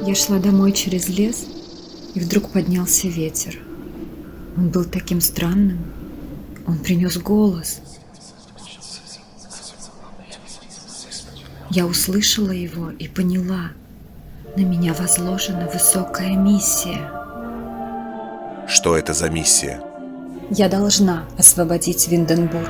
Я шла домой через лес, и вдруг поднялся ветер. Он был таким странным. Он принес голос. Я услышала его и поняла, на меня возложена высокая миссия. Что это за миссия? Я должна освободить Винденбург.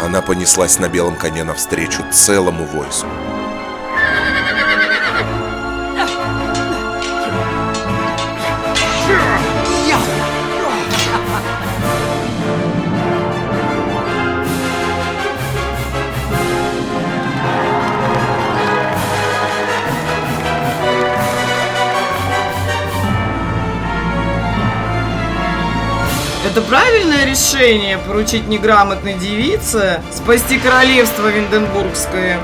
Она понеслась на белом коне навстречу целому войску. Это правильное решение — поручить неграмотной девице спасти королевство Винденбургское?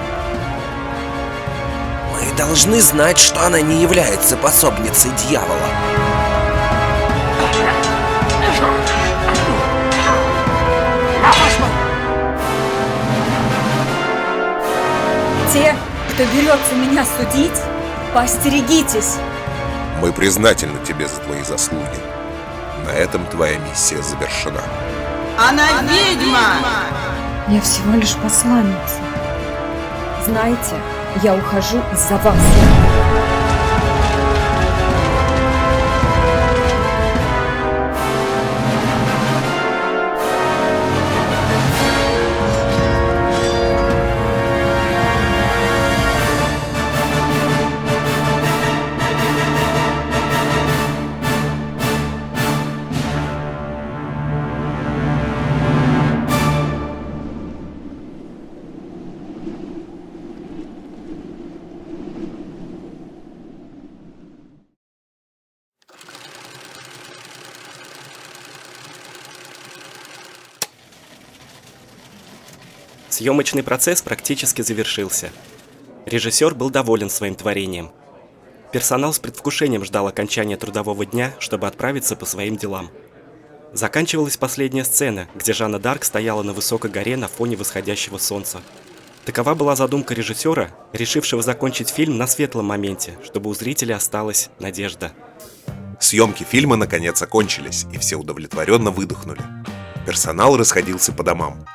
Мы должны знать, что она не является пособницей дьявола. Те, кто берется меня судить, поостерегитесь. Мы признательны тебе за твои заслуги. На этом твоя миссия завершена. Она ведьма! Я всего лишь посланница. Знаете, я ухожу из-за вас. Съемочный процесс практически завершился. Режиссер был доволен своим творением. Персонал с предвкушением ждал окончания трудового дня, чтобы отправиться по своим делам. Заканчивалась последняя сцена, где Жанна д'Арк стояла на высокой горе на фоне восходящего солнца. Такова была задумка режиссера, решившего закончить фильм на светлом моменте, чтобы у зрителя осталась надежда. Съемки фильма наконец окончились, и все удовлетворенно выдохнули. Персонал расходился по домам.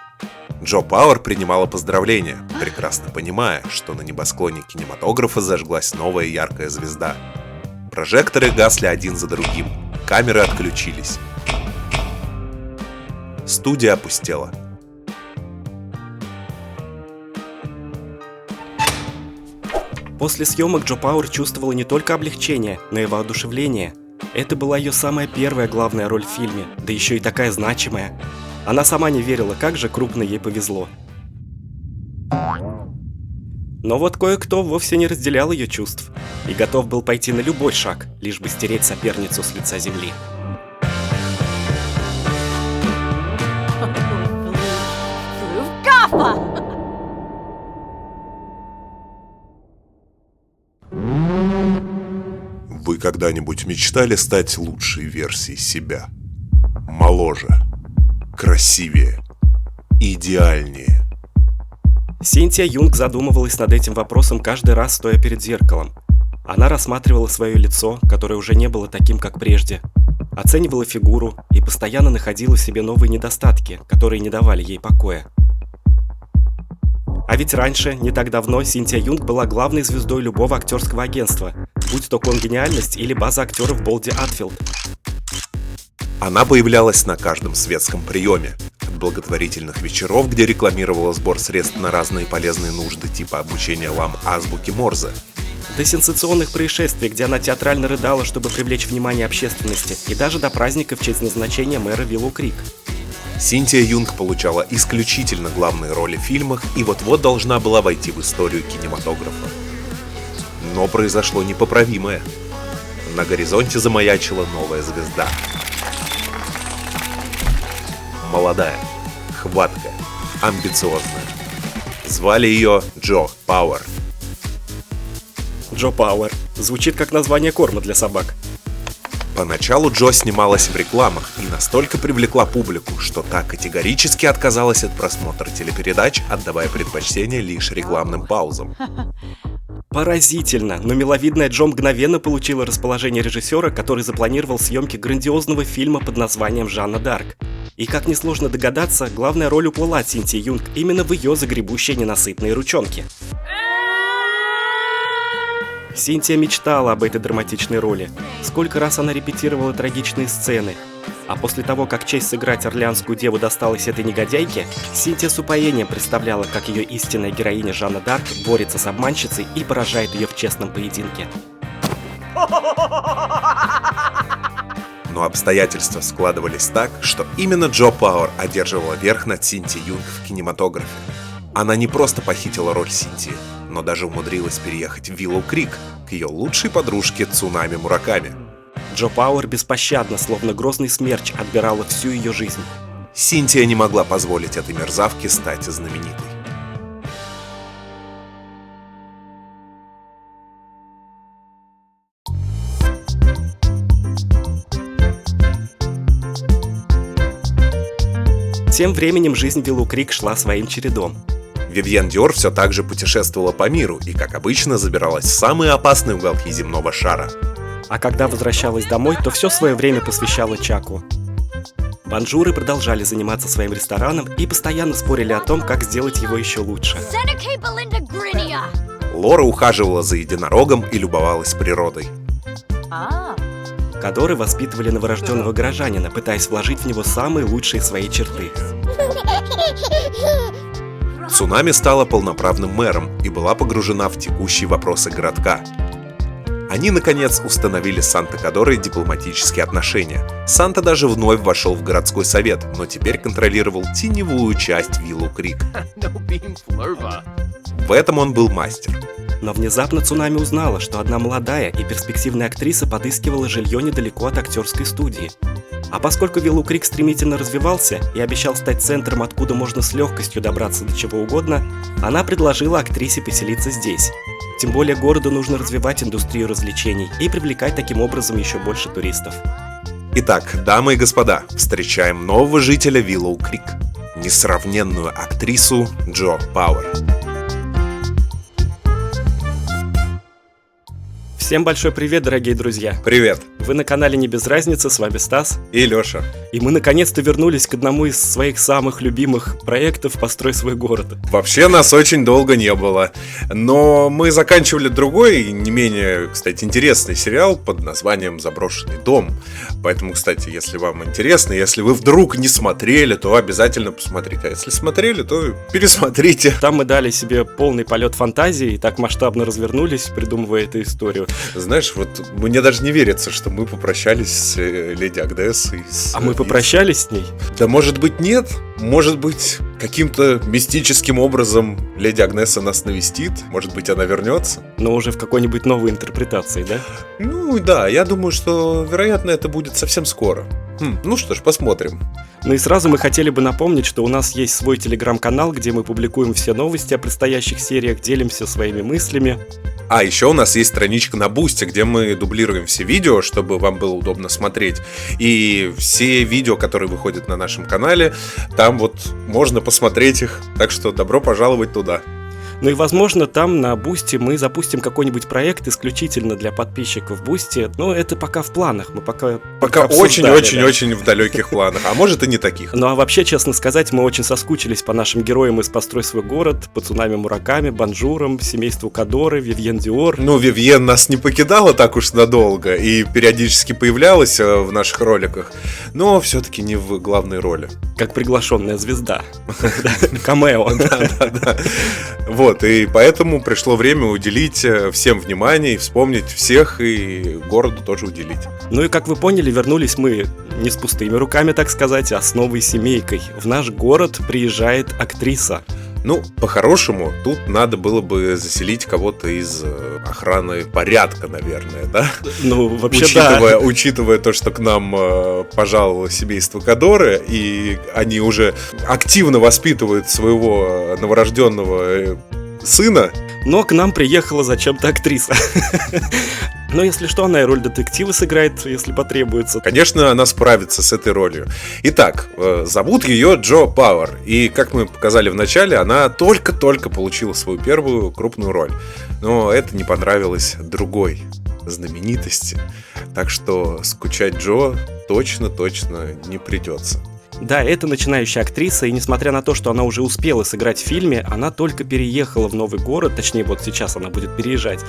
Джо Пауэр принимала поздравления, прекрасно понимая, что на небосклоне кинематографа зажглась новая яркая звезда. Прожекторы гасли один за другим, камеры отключились. Студия опустела. После съемок Джо Пауэр чувствовала не только облегчение, но и воодушевление. Это была ее самая первая главная роль в фильме, да еще и такая значимая. Она сама не верила, как же крупно ей повезло. Но вот кое-кто вовсе не разделял ее чувств и готов был пойти на любой шаг, лишь бы стереть соперницу с лица земли. Вы когда-нибудь мечтали стать лучшей версией себя? Моложе, красивее, идеальнее. Синтия Юнг задумывалась над этим вопросом каждый раз, стоя перед зеркалом. Она рассматривала свое лицо, которое уже не было таким, как прежде, оценивала фигуру и постоянно находила в себе новые недостатки, которые не давали ей покоя. А ведь раньше, не так давно, Синтия Юнг была главной звездой любого актерского агентства, будь то «Конгениальность» или база актеров Болди Атфилд. Она появлялась на каждом светском приеме. От благотворительных вечеров, где рекламировала сбор средств на разные полезные нужды, типа обучения лам азбуки Морзе, До сенсационных происшествий, где она театрально рыдала, чтобы привлечь внимание общественности, и даже до праздника в честь назначения мэра Виллоу Крик. Синтия Юнг получала исключительно главные роли в фильмах и вот-вот должна была войти в историю кинематографа. Но произошло непоправимое. На горизонте замаячила новая звезда. Молодая, хваткая, амбициозная. Звали ее Джо Пауэр. Джо Пауэр. Звучит как название корма для собак. Поначалу Джо снималась в рекламах и настолько привлекла публику, что та категорически отказалась от просмотра телепередач, отдавая предпочтение лишь рекламным паузам. Поразительно, но миловидная Джо мгновенно получила расположение режиссера, который запланировал съемки грандиозного фильма под названием «Жанна Дарк». И, как несложно догадаться, главная роль уплыла от Синтии Юнг именно в ее загребущие ненасытные ручонки. Синтия мечтала об этой драматичной роли. Сколько раз она репетировала трагичные сцены. А после того, как честь сыграть орлеанскую деву досталась этой негодяйке, Синтия с упоением представляла, как ее истинная героиня Жанна Дарк борется с обманщицей и поражает ее в честном поединке. Но обстоятельства складывались так, что именно Джо Пауэр одерживала верх над Синтией Юнг в кинематографе. Она не просто похитила роль Синтии, но даже умудрилась переехать в Виллоу Крик к ее лучшей подружке Цунами Мураками. Джо Пауэр беспощадно, словно грозный смерч, отбирала всю ее жизнь. Синтия не могла позволить этой мерзавке стать знаменитой. Тем временем жизнь Виллоу Крик шла своим чередом. Вивьен Диор все так же путешествовала по миру и, как обычно, забиралась в самые опасные уголки земного шара. А когда возвращалась домой, то все свое время посвящала Чаку. Бонжуры продолжали заниматься своим рестораном и постоянно спорили о том, как сделать его еще лучше. Лора ухаживала за единорогом и любовалась природой. Кадоры воспитывали новорожденного горожанина, пытаясь вложить в него самые лучшие свои черты. Цунами стала полноправным мэром и была погружена в текущие вопросы городка. Они, наконец, установили с Санта-Кадорой дипломатические отношения. Санта даже вновь вошел в городской совет, но теперь контролировал теневую часть Виллоу Крик. В этом он был мастер. Но внезапно Цунами узнала, что одна молодая и перспективная актриса подыскивала жилье недалеко от актерской студии. А поскольку Виллоу Крик стремительно развивался и обещал стать центром, откуда можно с легкостью добраться до чего угодно, она предложила актрисе поселиться здесь. Тем более городу нужно развивать индустрию развлечений и привлекать таким образом еще больше туристов. Итак, дамы и господа, встречаем нового жителя Виллоу Крик, несравненную актрису Джо Пауэр. Всем большой привет, дорогие друзья! Привет! Вы на канале Не без разницы, с вами Стас. И Лёша. И мы наконец-то вернулись к одному из своих самых любимых проектов «Построй свой город». Вообще нас очень долго не было, но мы заканчивали другой, не менее, кстати, интересный сериал под названием «Заброшенный дом». Поэтому, кстати, если вам интересно, если вы вдруг не смотрели, то обязательно посмотрите. А если смотрели, то пересмотрите. Там мы дали себе полный полет фантазии и так масштабно развернулись, придумывая эту историю. Знаешь, вот мне даже не верится, что мы попрощались с Леди Агнес. А мы попрощались с ней? Да может быть нет, может быть каким-то мистическим образом Леди Агнеса нас навестит, может быть она вернется. Но уже в какой-нибудь новой интерпретации, да? Ну да, я думаю, что вероятно это будет совсем скоро. Ну что ж, посмотрим. Ну и сразу мы хотели бы напомнить, что у нас есть свой телеграм-канал, где мы публикуем все новости о предстоящих сериях, делимся своими мыслями. А еще у нас есть страничка на Бусти, где мы дублируем все видео, чтобы вам было удобно смотреть. И все видео, которые выходят на нашем канале, там вот можно посмотреть их. Так что добро пожаловать туда. Ну и, возможно, там на Бусти мы запустим какой-нибудь проект исключительно для подписчиков Бусти. Но это пока в планах, мы пока обсуждали, очень-очень-очень в далеких планах, а может и не таких. Ну а вообще, честно сказать, мы очень соскучились по нашим героям из «Построй свой город», по Цунами Мураками, Банжурам, семейству Кадоры, Вивьен Диор. Ну, Вивьен нас не покидала так уж надолго и периодически появлялась в наших роликах, но все-таки не в главной роли. Как приглашенная звезда. Камео. Да. Вот, и поэтому пришло время уделить всем внимание и вспомнить всех, и городу тоже уделить. Ну и как вы поняли, вернулись мы не с пустыми руками, так сказать, а с новой семейкой. В наш город приезжает актриса. Ну, по-хорошему, тут надо было бы заселить кого-то из охраны порядка, наверное, да? Ну, вообще, Учитывая то, что к нам пожаловало семейство Кадоры, и они уже активно воспитывают своего новорожденного сына. Но к нам приехала зачем-то актриса. Но если что, она и роль детектива сыграет, если потребуется. Конечно, она справится с этой ролью. Итак, зовут ее Джо Пауэр. И, как мы показали в начале, она только-только получила свою первую крупную роль. Но это не понравилось другой знаменитости. Так что скучать Джо точно не придется. Да, это начинающая актриса, и несмотря на то, что она уже успела сыграть в фильме, она только переехала в новый город, точнее вот сейчас она будет переезжать,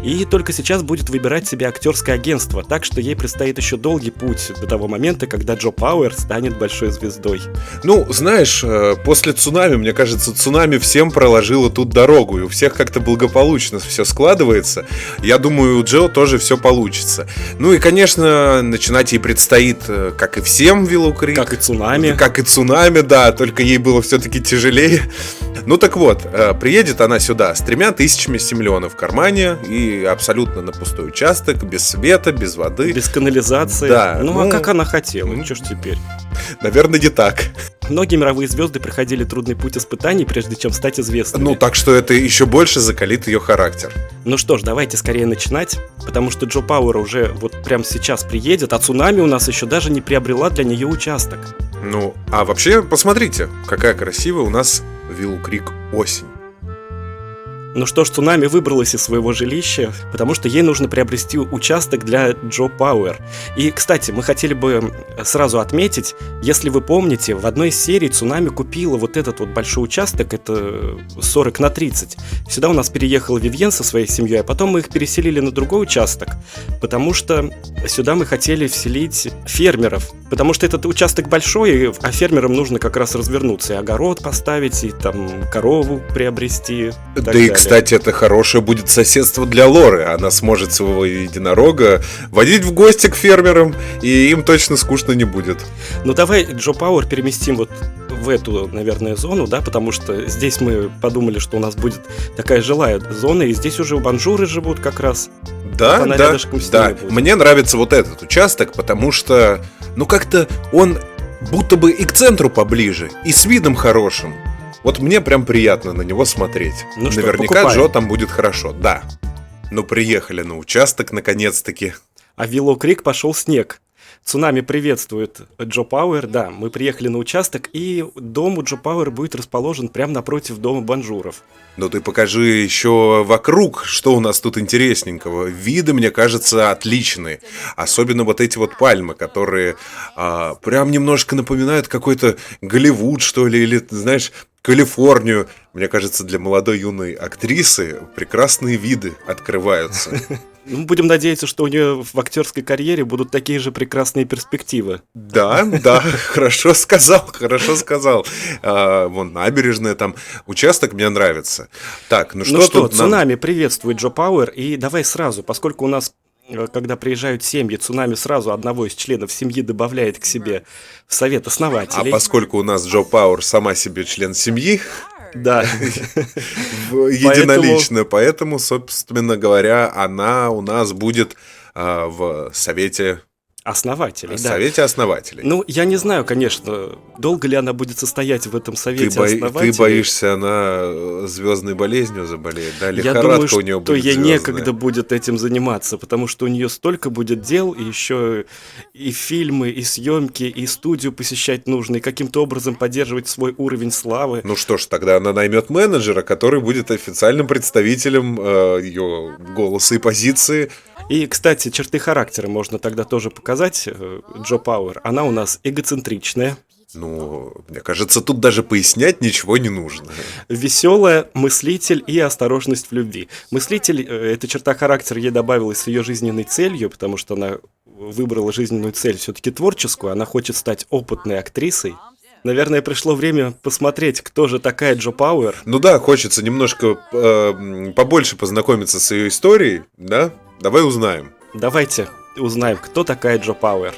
и только сейчас будет выбирать себе актерское агентство, так что ей предстоит еще долгий путь до того момента, когда Джо Пауэр станет большой звездой. Ну, знаешь, после цунами, мне кажется, цунами всем проложило тут дорогу, и у всех как-то благополучно все складывается. Я думаю, у Джо тоже все получится. Ну и, конечно, начинать ей предстоит, как и всем, Виллоу Крик. Как и цунами. Как и цунами, да, только ей было все-таки тяжелее. Ну так вот, приедет она сюда с 3000 симлеона в кармане и абсолютно на пустой участок, без света, без воды. Без канализации. Да, а как она хотела, что ж теперь? Наверное, не так. Многие мировые звезды проходили трудный путь испытаний, прежде чем стать известными. Ну, так что это еще больше закалит ее характер. Ну что ж, давайте скорее начинать, потому что Джо Пауэр уже вот прямо сейчас приедет, а цунами у нас еще даже не приобрела для нее участок. Ну, а вообще, посмотрите, какая красивая у нас Виллоу Крик осень. Ну что ж, цунами выбралась из своего жилища, потому что ей нужно приобрести участок для Джо Пауэр. И, кстати, мы хотели бы сразу отметить, если вы помните, в одной из серий цунами купила вот этот вот большой участок, это 40/30. Сюда у нас переехала Вивьен со своей семьей, а потом мы их переселили на другой участок, потому что сюда мы хотели вселить фермеров. Потому что этот участок большой, а фермерам нужно как раз развернуться, и огород поставить, и там корову приобрести. Да и, кстати, это хорошее будет соседство для Лоры. Она сможет своего единорога водить в гости к фермерам, и им точно скучно не будет. Ну давай Джо Пауэр переместим вот в эту, наверное, зону, да, потому что здесь мы подумали, что у нас будет такая жилая зона, и здесь уже банжуры живут как раз. Да. Мне нравится вот этот участок, потому что, ну как-то он будто бы и к центру поближе, и с видом хорошим. Вот мне прям приятно на него смотреть. Ну что, наверняка покупаем. Джо там будет хорошо, да. Ну приехали на участок наконец-таки. А в Виллоу Крик пошел снег. Цунами приветствует Джо Пауэр. Да, мы приехали на участок, и дом у Джо Пауэр будет расположен прямо напротив дома банжуров. Ну ты покажи еще вокруг, что у нас тут интересненького. Виды, мне кажется, отличные. Особенно вот эти вот пальмы, которые прям немножко напоминают какой-то Голливуд, что ли, или, знаешь, Калифорнию. Мне кажется, для молодой юной актрисы прекрасные виды открываются. Ну, будем надеяться, что у нее в актерской карьере будут такие же прекрасные перспективы. Да, хорошо сказал. Вон набережная там, участок мне нравится. Так, ну что цунами приветствует Джо Пауэр, и давай сразу, поскольку у нас, когда приезжают семьи, цунами сразу одного из членов семьи добавляет к себе в совет основателей. А поскольку у нас Джо Пауэр сама себе член семьи, да, единолично, поэтому, собственно говоря, она у нас будет в совете Основателей, да. Совете основателей. Ну, я не знаю, конечно, долго ли она будет состоять в этом совете основателей. Ты боишься, она звездной болезнью заболеет, да? Я Лихорадка думаю, у нее что будет ей звездная. некогда будет этим заниматься, потому что у нее столько будет дел, и еще и фильмы, и съемки, и студию посещать нужно, и каким-то образом поддерживать свой уровень славы. Ну что ж, тогда она наймет менеджера, который будет официальным представителем ее голоса и позиции. И, кстати, черты характера можно тогда тоже показать. Джо Пауэр, она у нас эгоцентричная, Ну, мне кажется, тут даже пояснять ничего не нужно. веселая, мыслитель и осторожность в любви. Мыслитель, эта черта характера ей добавилась с ее жизненной целью, потому что она выбрала жизненную цель все-таки творческую, она хочет стать опытной актрисой. Наверное, пришло время посмотреть, кто же такая Джо Пауэр. Ну да, хочется немножко побольше познакомиться с ее историей, да? Давай узнаем. Давайте узнаем, кто такая Джо Пауэр.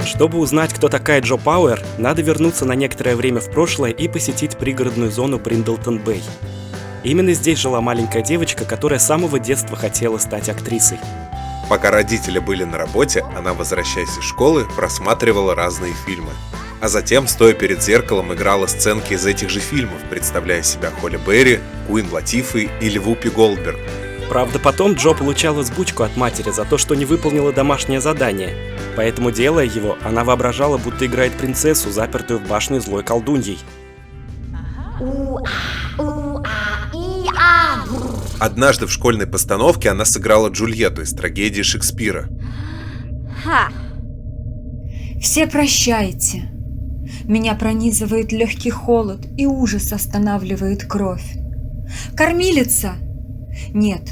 Чтобы узнать, кто такая Джо Пауэр, надо вернуться на некоторое время в прошлое и посетить пригородную зону Бриндлтон-Бэй. Именно здесь жила маленькая девочка, которая с самого детства хотела стать актрисой. Пока родители были на работе, она, возвращаясь из школы, просматривала разные фильмы. А затем, стоя перед зеркалом, играла сценки из этих же фильмов, представляя себя Холли Берри, Куин Латифой или Вупи Голдберг. Правда, потом Джо получала взбучку от матери за то, что не выполнила домашнее задание. Поэтому, делая его, она воображала, будто играет принцессу, запертую в башне злой колдуньей. Однажды в школьной постановке она сыграла Джульетту из трагедии Шекспира. Все прощайте. Меня пронизывает легкий холод, и ужас останавливает кровь. Кормилица? Нет,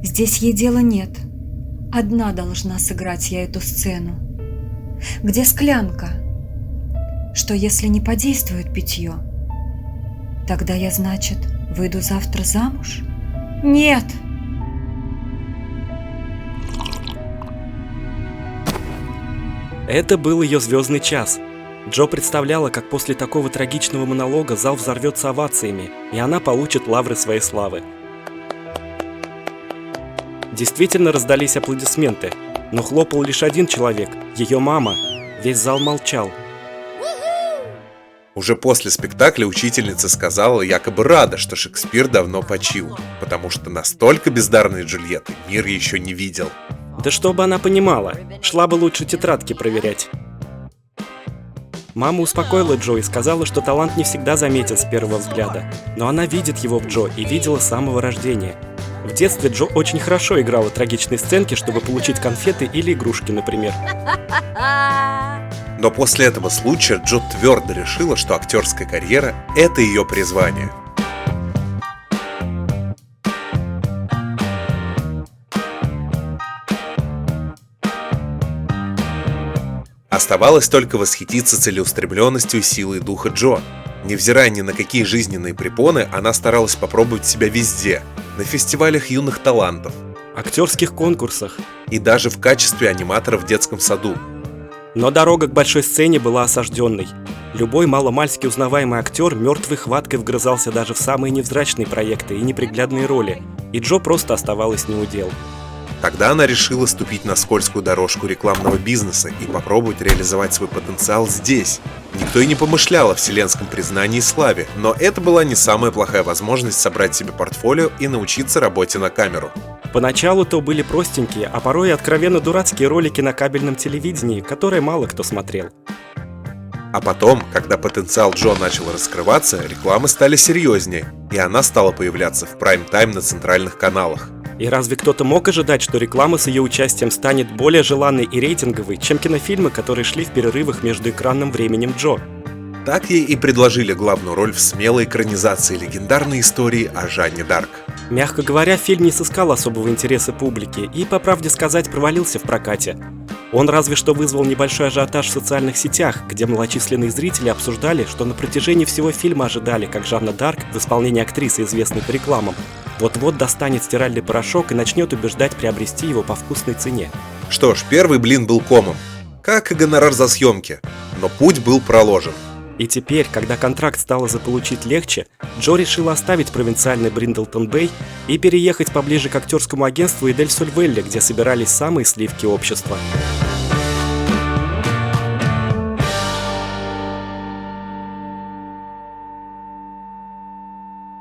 здесь ей дела нет. Одна должна сыграть я эту сцену. Где склянка? Что если не подействует питье? Тогда я, значит, выйду завтра замуж? Нет! Это был ее звездный час. Джо представляла, как после такого трагичного монолога зал взорвется овациями, и она получит лавры своей славы. Действительно раздались аплодисменты, но хлопал лишь один человек – ее мама. Весь зал молчал. Уже после спектакля учительница сказала, якобы рада, что Шекспир давно почил, потому что настолько бездарной Джульетты мир еще не видел. Да чтобы она понимала, шла бы лучше тетрадки проверять. Мама успокоила Джо и сказала, что талант не всегда заметен с первого взгляда, но она видит его в Джо и видела с самого рождения. В детстве Джо очень хорошо играла трагичные сценки, чтобы получить конфеты или игрушки, например. Но после этого случая Джо твердо решила, что актерская карьера – это ее призвание. Оставалось только восхититься целеустремленностью и силой духа Джо. Невзирая ни на какие жизненные препоны, она старалась попробовать себя везде – на фестивалях юных талантов, Актерских конкурсах. и даже в качестве аниматора в детском саду. Но дорога к большой сцене была осажденной. Любой маломальски узнаваемый актер мертвой хваткой вгрызался даже в самые невзрачные проекты и неприглядные роли, и Джо просто оставалась неудел. Тогда она решила ступить на скользкую дорожку рекламного бизнеса и попробовать реализовать свой потенциал здесь. Никто и не помышлял о вселенском признании и славе, но это была не самая плохая возможность собрать себе портфолио и научиться работе на камеру. Поначалу то были простенькие, а порой и откровенно дурацкие ролики на кабельном телевидении, которые мало кто смотрел. А потом, когда потенциал Джо начал раскрываться, рекламы стали серьезнее, и она стала появляться в прайм-тайм на центральных каналах. И разве кто-то мог ожидать, что реклама с ее участием станет более желанной и рейтинговой, чем кинофильмы, которые шли в перерывах между экранным временем Джо? Так ей и предложили главную роль в смелой экранизации легендарной истории о Жанне Дарк. Мягко говоря, фильм не сыскал особого интереса публики и, по правде сказать, провалился в прокате. Он разве что вызвал небольшой ажиотаж в социальных сетях, где малочисленные зрители обсуждали, что на протяжении всего фильма ожидали, как Жанна Дарк в исполнении актрисы, известной по рекламам, вот-вот достанет стиральный порошок и начнет убеждать приобрести его по вкусной цене. Что ж, первый блин был комом, как и гонорар за съемки, но путь был проложен. И теперь, когда контракт стало заполучить легче, Джо решила оставить провинциальный Бриндлтон-Бэй и переехать поближе к актерскому агентству Идель Соль-Велли, где собирались самые сливки общества.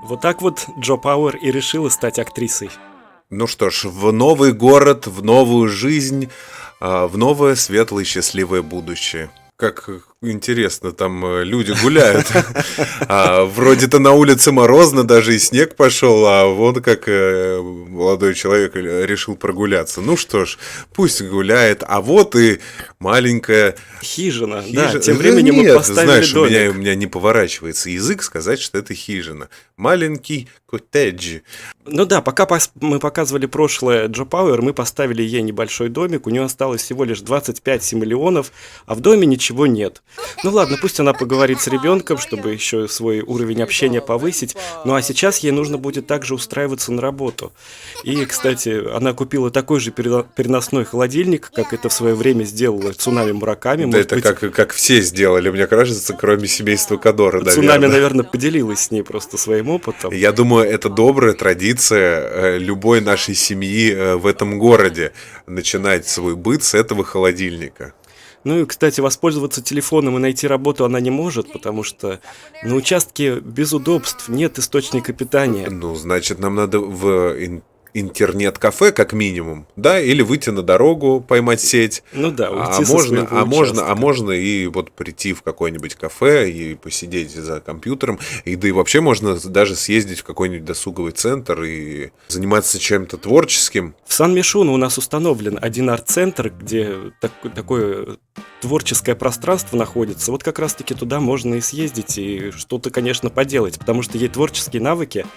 Вот так вот Джо Пауэр и решила стать актрисой. Ну что ж, в новый город, в новую жизнь, в новое светлое и счастливое будущее. Как интересно, там люди гуляют. Вроде-то на улице морозно, даже и снег пошел, а вот как молодой человек решил прогуляться. Ну что ж, пусть гуляет. А вот и маленькая хижина. Да, тем временем Нет, мы поставили знаешь, домик. у меня не поворачивается язык сказать, что это хижина. Маленький коттедж. Ну да, пока мы показывали прошлое Джо Пауэр, мы поставили ей небольшой домик, у нее осталось всего лишь 25 симулеонов, а в доме ничего нет. Ну ладно, пусть она поговорит с ребенком, чтобы еще свой уровень общения повысить, ну а сейчас ей нужно будет также устраиваться на работу. И, кстати, она купила такой же переносной холодильник, как это в свое время сделала Цунами Мураками. Да, это как все сделали, мне кажется, кроме семейства Кодора, Цунами, наверное, поделилась с ней просто своим опытом. Я думаю, это добрая традиция любой нашей семьи в этом городе начинать свой быт с этого холодильника. Ну и, кстати, воспользоваться телефоном и найти работу она не может, потому что на участке без удобств нет источника питания. Ну, значит, нам надо в интернет-кафе, как минимум, да, или выйти на дорогу, поймать сеть. Ну да, уйти со своего участка. можно и вот прийти в какое-нибудь кафе и посидеть за компьютером, и да и вообще можно даже съездить в какой-нибудь досуговый центр и заниматься чем-то творческим. В Сан-Мишуно у нас установлен один арт-центр, где такое творческое пространство находится. Вот как раз-таки туда можно и съездить и что-то, конечно, поделать, потому что ей творческие навыки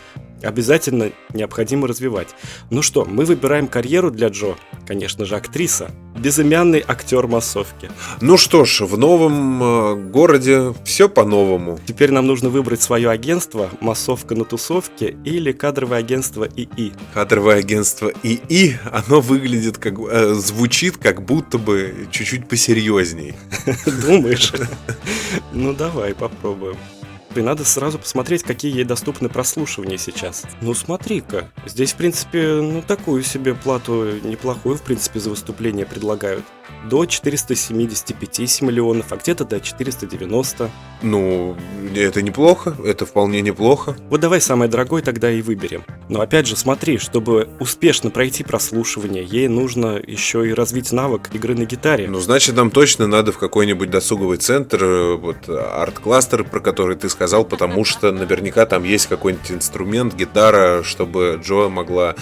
обязательно необходимо развивать. Ну что, мы выбираем карьеру для Джо, конечно же, актриса, безымянный актер массовки. Ну что ж, в новом городе все по-новому. Теперь нам нужно выбрать свое агентство, массовка на тусовке или кадровое агентство ИИ. Кадровое агентство ИИ, оно выглядит звучит как будто бы чуть-чуть посерьезней. Думаешь? Ну давай попробуем. И надо сразу посмотреть, какие ей доступны прослушивания сейчас. Ну смотри-ка, здесь, в принципе, такую себе плату неплохую, в принципе, за выступление предлагают. До 475 симулеонов, а где-то до 490. Ну, это неплохо, это вполне неплохо. Вот давай самое дорогое тогда и выберем. Но опять же, смотри, чтобы успешно пройти прослушивание, ей нужно еще и развить навык игры на гитаре. Ну, значит, нам точно надо в какой-нибудь досуговый центр, вот арт-кластер, про который ты сказал, потому что наверняка там есть какой-нибудь инструмент, гитара, чтобы Джо могла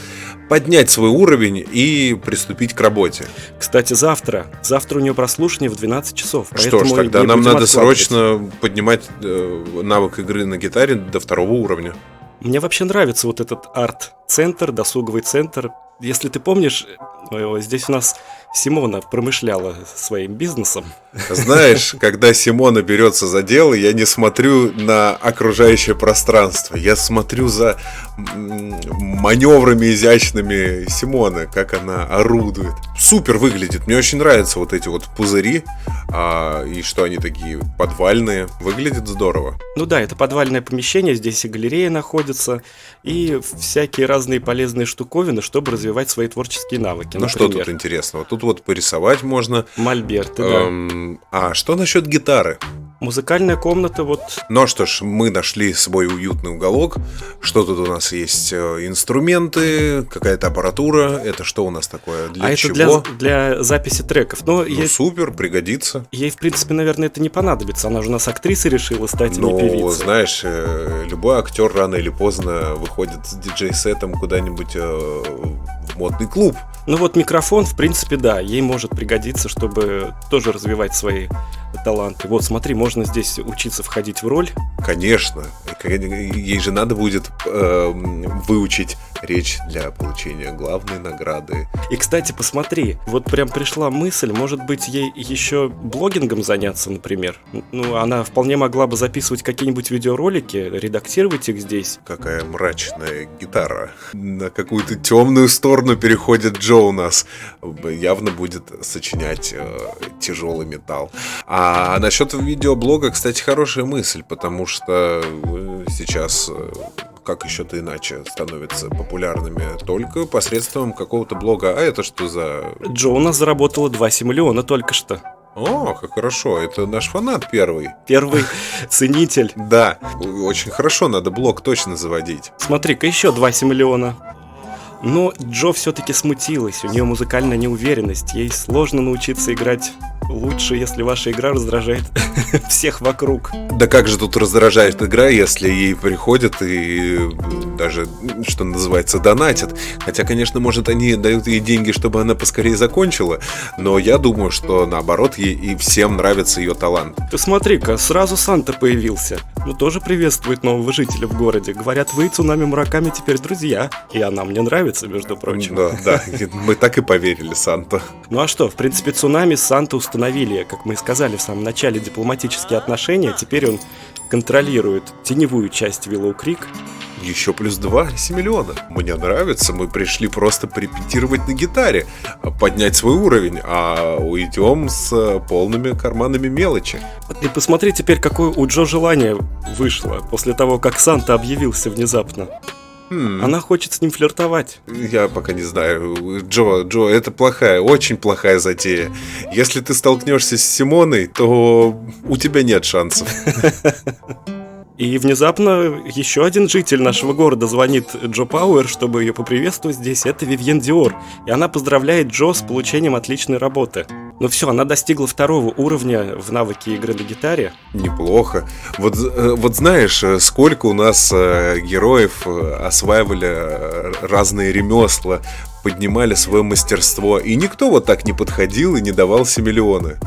поднять свой уровень и приступить к работе. Кстати, завтра у нее прослушивание в 12 часов. Что ж, тогда нам надо срочно поднимать навык игры на гитаре до 2-го уровня. Мне вообще нравится вот этот арт-центр, досуговый центр. Если ты помнишь, здесь у нас Симона промышляла своим бизнесом. Знаешь, когда Симона берется за дело, я не смотрю на окружающее пространство. Я смотрю за маневрами изящными Симоны, как она орудует. Супер выглядит. Мне очень нравятся вот эти вот пузыри. И что они такие подвальные. Выглядит здорово. Ну да, это подвальное помещение. Здесь и галерея находится, и всякие разные полезные штуковины, чтобы развивать свои творческие навыки. Ну что тут интересного? Тут вот порисовать можно. Мольберты, да. А что насчет гитары? Музыкальная комната, вот. Ну что ж, мы нашли свой уютный уголок. Что тут у нас есть? Инструменты, какая-то аппаратура. Это что у нас такое? Для чего? Это для записи треков. Но супер, пригодится. Ей, в принципе, наверное, это не понадобится. Она же у нас актриса решила стать, а не певицей. Ну, знаешь, любой актер рано или поздно выходит с диджей-сетом куда-нибудь в модный клуб. Ну вот микрофон, в принципе, да, ей может пригодиться, чтобы тоже развивать свои таланты. Вот смотри, можно здесь учиться входить в роль. Конечно. Ей же надо будет выучить речь для получения главной награды. И, кстати, посмотри, вот прям пришла мысль, может быть, ей еще блогингом заняться, например. Ну, она вполне могла бы записывать какие-нибудь видеоролики, редактировать их здесь. Какая мрачная гитара. На какую-то темную сторону переходит Джо у нас. Явно будет сочинять тяжелый металл. А насчет видеоблога, кстати, хорошая мысль, потому что сейчас, как еще-то иначе, становятся популярными только посредством какого-то блога. А это что за... Джо у нас заработала 2 симиллиона только что. О, как хорошо, это наш фанат первый. Первый ценитель. Да, очень хорошо, надо блог точно заводить. Смотри-ка, еще 2 миллиона. Но Джо все-таки смутилась, у нее музыкальная неуверенность, ей сложно научиться играть лучше, если ваша игра раздражает всех вокруг. Да как же тут раздражает игра, если ей приходят и даже, что называется, донатят. Хотя, конечно, может, они дают ей деньги, чтобы она поскорее закончила, но я думаю, что наоборот, ей и всем нравится ее талант. Ты смотри-ка, сразу Санта появился. Ну, тоже приветствует нового жителя в городе. Говорят, вы, Цунами Мураками, теперь друзья. И она мне нравится, между прочим. Да, мы так и поверили, Санта. Ну а что, в принципе, Цунами с Санта установили, как мы и сказали в самом начале, дипломатические отношения. Теперь он контролирует теневую часть Виллоу Крик. Еще плюс 2 миллиона. Мне нравится, мы пришли просто порепетировать на гитаре, поднять свой уровень, а уйдем с полными карманами мелочи. И посмотри теперь, какое у Джо желание вышло после того, как Санта объявился внезапно. Она хочет с ним флиртовать. Я пока не знаю. Джо, это плохая, очень плохая затея. Если ты столкнешься с Симоной, то у тебя нет шансов. И внезапно еще один житель нашего города звонит Джо Пауэр, чтобы ее поприветствовать здесь. Это Вивьен Диор. И она поздравляет Джо с получением отличной работы. Ну все, она достигла 2-го уровня в навыке игры на гитаре. Неплохо. Вот знаешь, сколько у нас героев осваивали разные ремесла, поднимали свое мастерство, и никто вот так не подходил и не давал миллионы.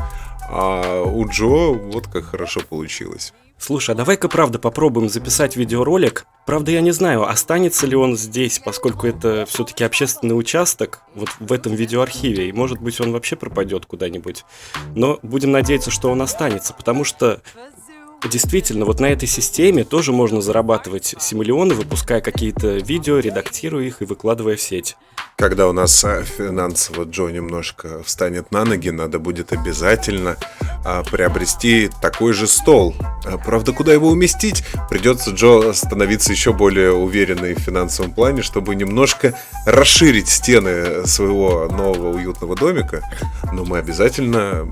А у Джо вот как хорошо получилось. Слушай, а давай-ка правда попробуем записать видеоролик. Правда, я не знаю, останется ли он здесь, поскольку это все-таки общественный участок, вот в этом видеоархиве, и может быть он вообще пропадет куда-нибудь. Но будем надеяться, что он останется, потому что действительно, вот на этой системе тоже можно зарабатывать миллионы, выпуская какие-то видео, редактируя их и выкладывая в сеть. Когда у нас финансово Джо немножко встанет на ноги, надо будет обязательно приобрести такой же стол. Правда, куда его уместить? Придется Джо становиться еще более уверенной в финансовом плане, чтобы немножко расширить стены своего нового уютного домика. Но мы обязательно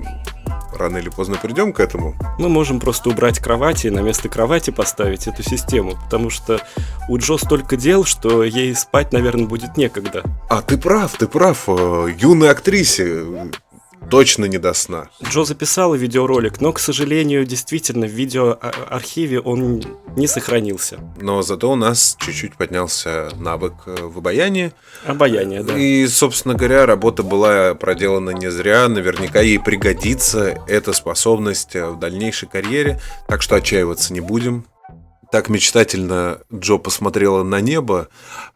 рано или поздно придем к этому. Мы можем просто убрать кровати и на место кровати поставить эту систему, потому что у Джо столько дел, что ей спать, наверное, будет некогда. А ты прав. Юной актрисе точно не до сна. Джо записала видеоролик, но, к сожалению, действительно, в видеоархиве он не сохранился. Но зато у нас чуть-чуть поднялся навык в обаянии. Обаяние, да. И, собственно говоря, работа была проделана не зря. Наверняка ей пригодится эта способность в дальнейшей карьере. Так что отчаиваться не будем. Так мечтательно Джо посмотрела на небо,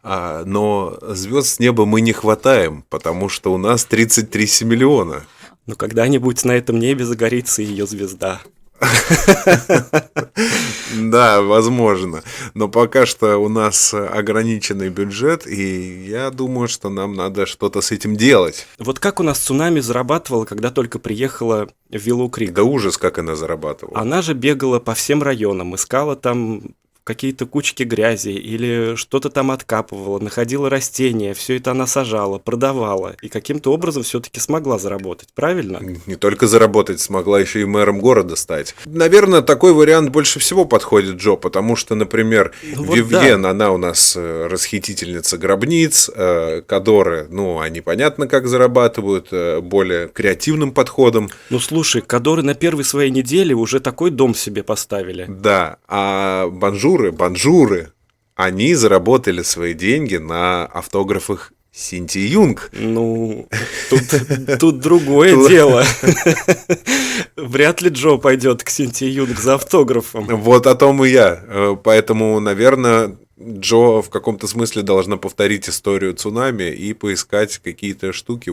но звезд с неба мы не хватаем, потому что у нас 33 миллиона. Но когда-нибудь на этом небе загорится ее звезда. Да, возможно. Но пока что у нас ограниченный бюджет, и я думаю, что нам надо что-то с этим делать. Вот как у нас Цунами зарабатывала, когда только приехала в Виллоу Крик? Да ужас, как она зарабатывала. Она же бегала по всем районам, искала там какие-то кучки грязи или что-то там откапывала, находила растения, все это она сажала, продавала и каким-то образом все-таки смогла заработать, правильно? Не только заработать, смогла еще и мэром города стать. Наверное, такой вариант больше всего подходит Джо, потому что, например, Вивьен, она у нас расхитительница гробниц, Кадоры, они понятно как зарабатывают, более креативным подходом. Ну слушай, Кадоры на первой своей неделе уже такой дом себе поставили. Да, а Банжуры, они заработали свои деньги на автографах Синти Юнг. Ну, тут другое дело. Вряд ли Джо пойдет к Синти Юнг за автографом. Вот о том и я. Поэтому, наверное, Джо в каком-то смысле должна повторить историю цунами и поискать какие-то штуки.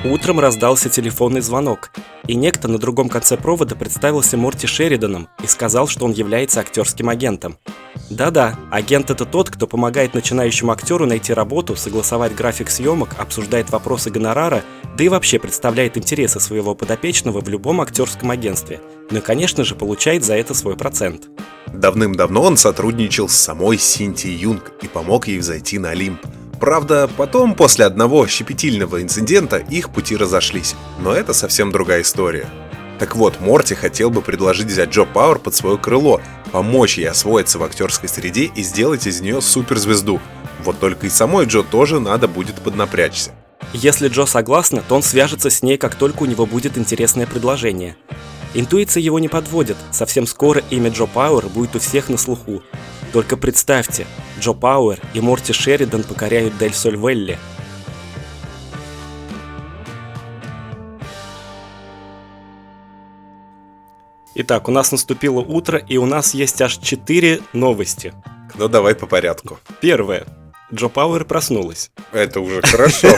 Утром раздался телефонный звонок, и некто на другом конце провода представился Морти Шериданом и сказал, что он является актерским агентом. Да-да, агент — это тот, кто помогает начинающему актеру найти работу, согласовать график съемок, обсуждает вопросы гонорара, да и вообще представляет интересы своего подопечного в любом актерском агентстве. Ну и, конечно же, получает за это свой процент. Давным-давно он сотрудничал с самой Синтией Юнг и помог ей взойти на Олимп. Правда, потом, после одного щепетильного инцидента, их пути разошлись. Но это совсем другая история. Так вот, Морти хотел бы предложить взять Джо Пауэр под свое крыло, помочь ей освоиться в актерской среде и сделать из нее суперзвезду. Вот только и самой Джо тоже надо будет поднапрячься. Если Джо согласна, то он свяжется с ней, как только у него будет интересное предложение. Интуиция его не подводит, совсем скоро имя Джо Пауэр будет у всех на слуху. Только представьте, Джо Пауэр и Морти Шеридан покоряют Дель Соль Вэлли. Итак, у нас наступило утро, и у нас есть аж 4 новости. Ну давай по порядку. Первое. Джо Пауэр проснулась. Это уже хорошо.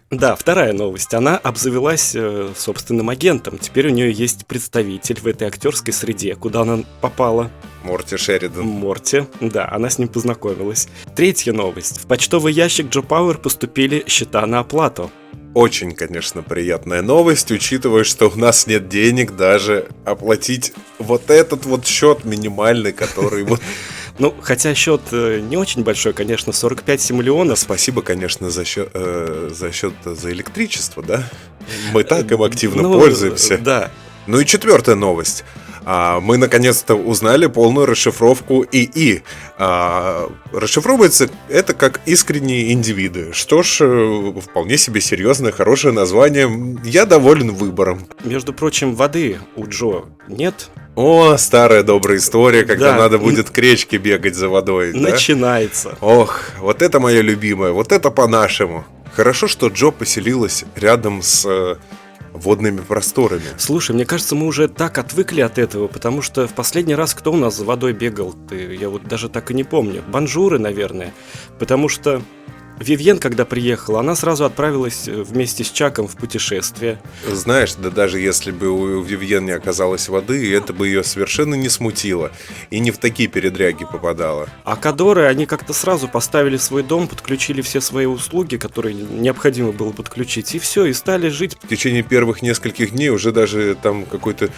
Да, вторая новость. Она обзавелась собственным агентом. Теперь у нее есть представитель в этой актерской среде. Куда она попала? Морти Шеридан. Морти. Да, она с ним познакомилась. Третья новость. В почтовый ящик Джо Пауэр поступили счета на оплату. Очень, конечно, приятная новость, учитывая, что у нас нет денег даже оплатить вот этот вот счет минимальный, который вот... Ну, хотя счет не очень большой, конечно, 45 миллионов. Спасибо, конечно, за электричество, да? Мы так им активно пользуемся. Да. Ну и четвертая новость. Мы наконец-то узнали полную расшифровку ИИ. Расшифровывается это как искренние индивиды. Что ж, вполне себе серьезное, хорошее название. Я доволен выбором. Между прочим, воды у Джо нет. О, старая добрая история, когда надо будет к речке бегать за водой. Начинается. Да? Ох, вот это мое любимое, вот это по-нашему. Хорошо, что Джо поселилась рядом с водными просторами. Слушай, мне кажется, мы уже так отвыкли от этого, потому что в последний раз кто у нас за водой бегал? Я вот даже так и не помню. Бонжуры, наверное. Потому что Вивьен, когда приехала, она сразу отправилась вместе с Чаком в путешествие. Знаешь, да даже если бы у Вивьен не оказалось воды, это бы ее совершенно не смутило. И не в такие передряги попадала. А Кадоры, они как-то сразу поставили свой дом, подключили все свои услуги, которые необходимо было подключить, и все, и стали жить. В течение первых нескольких дней уже даже там какой-то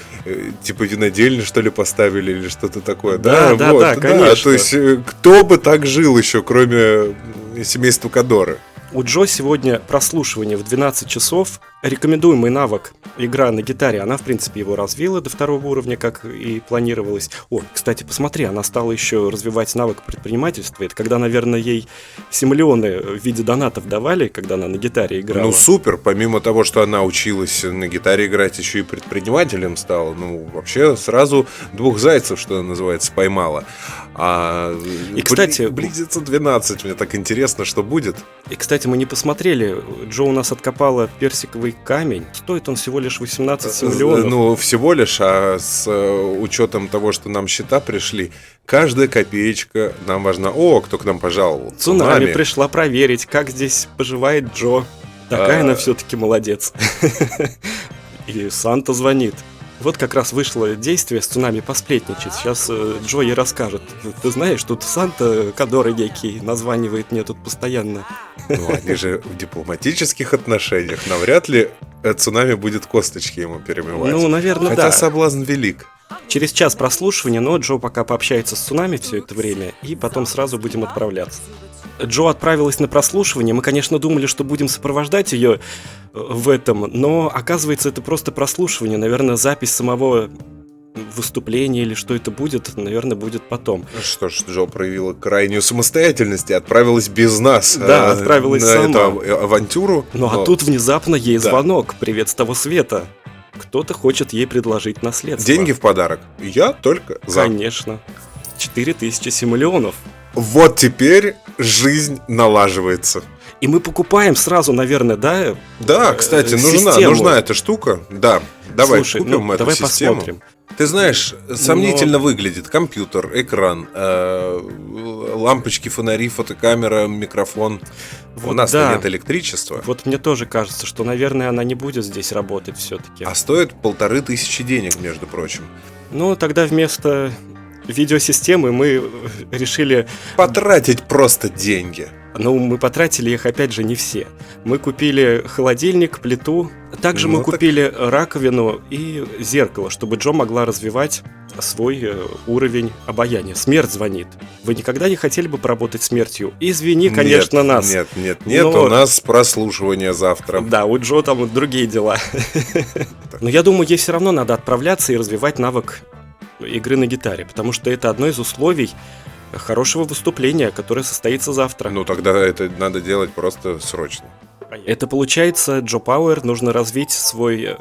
типа винодельни, что ли, поставили или что-то такое. Да, конечно. То есть кто бы так жил еще, кроме семейства Кадоры? У Джо сегодня прослушивание в 12 часов. Рекомендуемый навык игра на гитаре, она, в принципе, его развила до 2 уровня, как и планировалось. О, кстати, посмотри, она стала еще развивать навык предпринимательства. Это когда, наверное, ей симулионы в виде донатов давали, когда она на гитаре играла. Ну, супер. Помимо того, что она училась на гитаре играть, еще и предпринимателем стала. Ну, вообще, сразу 2 зайцев, что называется, поймала. И, кстати, близится 12. Мне так интересно, что будет. И, кстати, мы не посмотрели. Джо у нас откопала персиковый камень. Стоит он всего лишь 18 миллионов. Ну, всего лишь, а с учетом того, что нам счета пришли, каждая копеечка нам важна. О, кто к нам пожаловал? Цунами пришла проверить, как здесь поживает Джо. Такая она все-таки молодец. И Санта звонит. Вот как раз вышло действие с Цунами посплетничать. Сейчас Джо ей расскажет. Ты знаешь, тут Санта Кадоры некий названивает мне тут постоянно. Ну, они же в дипломатических отношениях. Навряд ли Цунами будет косточки ему перемывать. Ну, наверное, хотя да. соблазн велик. Через час прослушивания, но Джо пока пообщается с Цунами все это время, и потом сразу будем отправляться. Джо отправилась на прослушивание. Мы, конечно, думали, что будем сопровождать ее в этом, но оказывается, это просто прослушивание. Наверное, запись самого выступления или что это будет, наверное, будет потом. Что ж, Джо проявила крайнюю самостоятельность и отправилась без нас. Да, отправилась на сама. эту авантюру. А тут внезапно ей звонок. Привет с того света. Кто-то хочет ей предложить наследство. Деньги в подарок. Я только за. Конечно. 4000 симулионов. Вот теперь жизнь налаживается. И мы покупаем сразу, наверное, да? Да, кстати, систему. нужна эта штука. Да, давай Слушай, купим ну, эту давай систему. посмотрим. Ты знаешь, сомнительно выглядит компьютер, экран, лампочки, фонари, фотокамера, микрофон. У Вот нас да. нет электричества. Вот мне тоже кажется, что, наверное, она не будет здесь работать все-таки. А стоит 1500 денег, между прочим. Ну, тогда вместо видеосистемы мы решили... Потратить просто деньги. Ну, мы потратили их, опять же, не все. Мы купили холодильник, плиту. Также Ну мы так- купили раковину и зеркало, чтобы Джо могла развивать свой уровень обаяния. Смерть звонит. Вы никогда не хотели бы поработать смертью? Извини, конечно, Нет, нас. Нет, Но- у нас прослушивание завтра. Да, у Джо там другие дела. Но я думаю, ей все равно надо отправляться и развивать навык игры на гитаре, потому что это одно из условий хорошего выступления, которое состоится завтра. Ну тогда это надо делать просто срочно. Это получается, Джо Пауэр нужно развить свой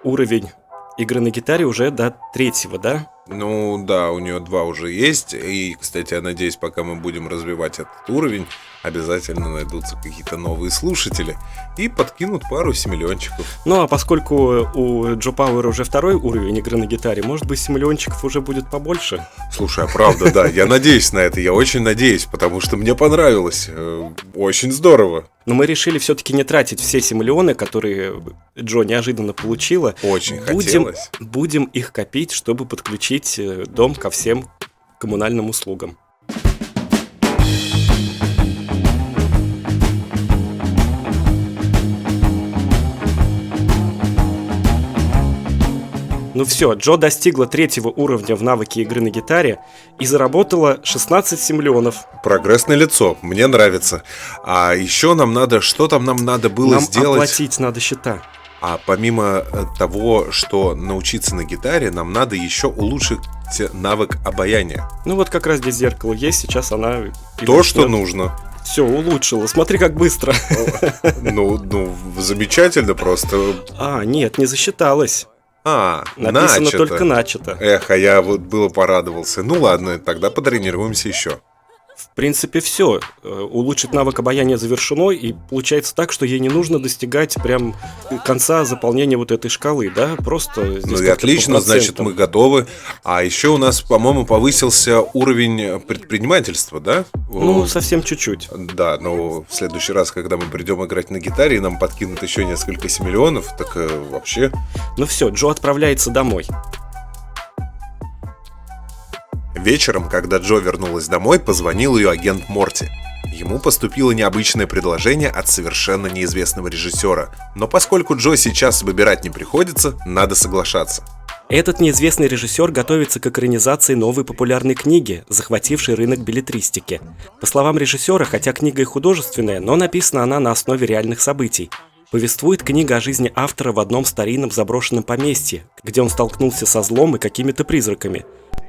уровень игры на гитаре уже до 3-го, да? Ну да, у нее 2 уже есть. И, кстати, я надеюсь, пока мы будем развивать этот уровень, обязательно найдутся какие-то новые слушатели и подкинут пару семиллиончиков. Ну а поскольку у Джо Пауэр уже 2-й уровень игры на гитаре, может быть, семиллиончиков уже будет побольше? Слушай, а правда, да, я надеюсь на это, я очень надеюсь, потому что мне понравилось. Очень здорово. Но мы решили все-таки не тратить все семиллионы, которые Джо неожиданно получила. Очень хотелось. Будем их копить, чтобы подключить дом ко всем коммунальным услугам. Ну все, Джо достигла 3-го уровня в навыке игры на гитаре и заработала 16 семиллионов. Прогресс налицо, мне нравится. А еще нам надо, что там нам надо было Нам сделать? оплатить надо счета. А помимо того, что научиться на гитаре, нам надо еще улучшить навык обаяния. Ну вот как раз здесь зеркало есть, сейчас она... То, что нужно. Все, улучшила. Смотри, как быстро. Ну, замечательно просто. А, нет, не засчиталось. Написано начато. только начато. Эх, а я вот было порадовался. Ну ладно, тогда потренируемся еще. В принципе, все. Улучшить навык обаяния завершено, и получается так, что ей не нужно достигать прям конца заполнения вот этой шкалы, да? Просто здесь Ну и как-то отлично, по значит, процентам. мы готовы. А еще у нас, по-моему, повысился уровень предпринимательства, да? Ну, совсем чуть-чуть. Да, но в следующий раз, когда мы придем играть на гитаре, и нам подкинут еще несколько семиллионов, так вообще... Ну все, Джо отправляется домой. Вечером, когда Джо вернулась домой, позвонил ее агент Морти. Ему поступило необычное предложение от совершенно неизвестного режиссера, но поскольку Джо сейчас выбирать не приходится, надо соглашаться. Этот неизвестный режиссер готовится к экранизации новой популярной книги, захватившей рынок беллетристики. По словам режиссера, хотя книга и художественная, но написана она на основе реальных событий. Повествует книга о жизни автора в одном старинном заброшенном поместье, где он столкнулся со злом и какими-то призраками.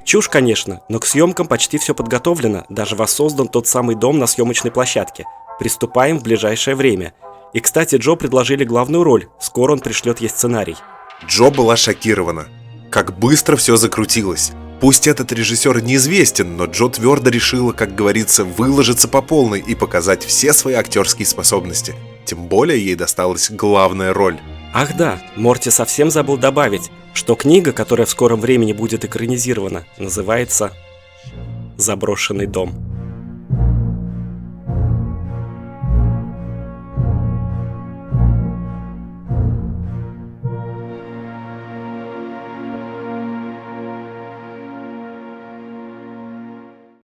Чушь, конечно, но к съемкам почти все подготовлено, даже воссоздан тот самый дом на съемочной площадке. Приступаем в ближайшее время. И, кстати, Джо предложили главную роль, скоро он пришлет ей сценарий. Джо была шокирована. Как быстро все закрутилось. Пусть этот режиссер неизвестен, но Джо твердо решила, как говорится, выложиться по полной и показать все свои актерские способности. Тем более ей досталась главная роль. Ах да, Морти совсем забыл добавить, что книга, которая в скором времени будет экранизирована, называется «Заброшенный дом».